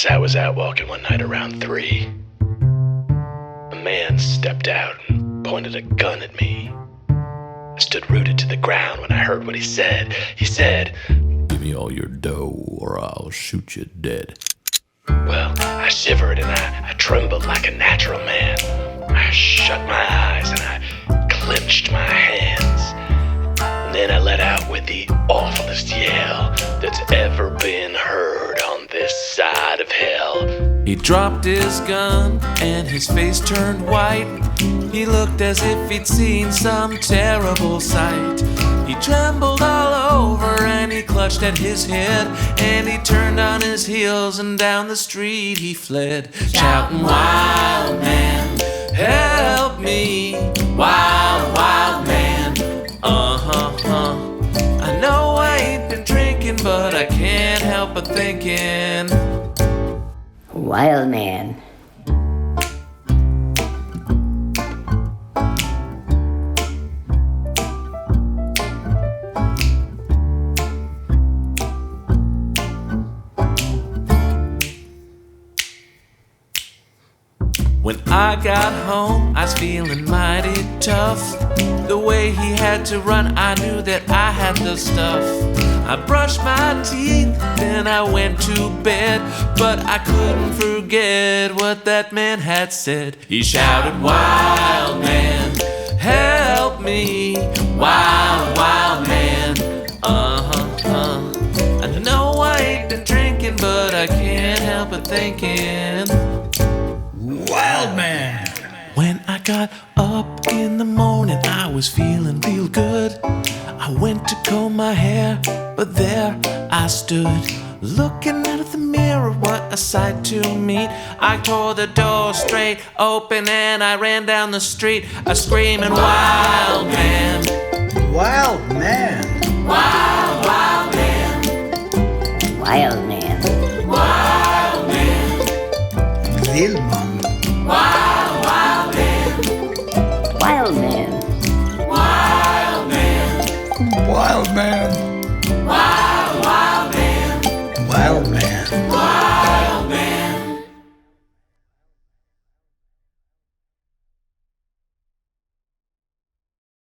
As I was out walking one night around 3, a man stepped out and pointed a gun at me. I stood rooted to the ground when I heard what he said. He said, "Give me all your dough or I'll shoot you dead." Well, I shivered and I trembled like a natural man. I shut my eyes and I clenched my hands. And then I let out with the awfulest yell that's ever been heard on this side of hell. He dropped his gun and his face turned white. He looked as if he'd seen some terrible sight. He trembled all over and he clutched at his head, and he turned on his heels and down the street he fled, shouting, "Wild man, help me, wild, wild man." I know I ain't been drinking, but I can't help but thinking, Wildman. When I got home, I was feeling mighty tough. The way he had to run, I knew that I had the stuff. I brushed my teeth, then I went to bed, but I couldn't forget what that man had said. He shouted, "Wild man, help me, wild, wild man." I know I ain't been drinking, but I can't help but thinking, Wildman. when I got up in the morning, I was feeling real good. I went to comb my hair, but there I stood, looking out of the mirror, what a sight to meet. I tore the door straight open and I ran down the street, screaming, "Wild man, Wildman. wild, wild man, Wildman. wild man, Wildman. wild."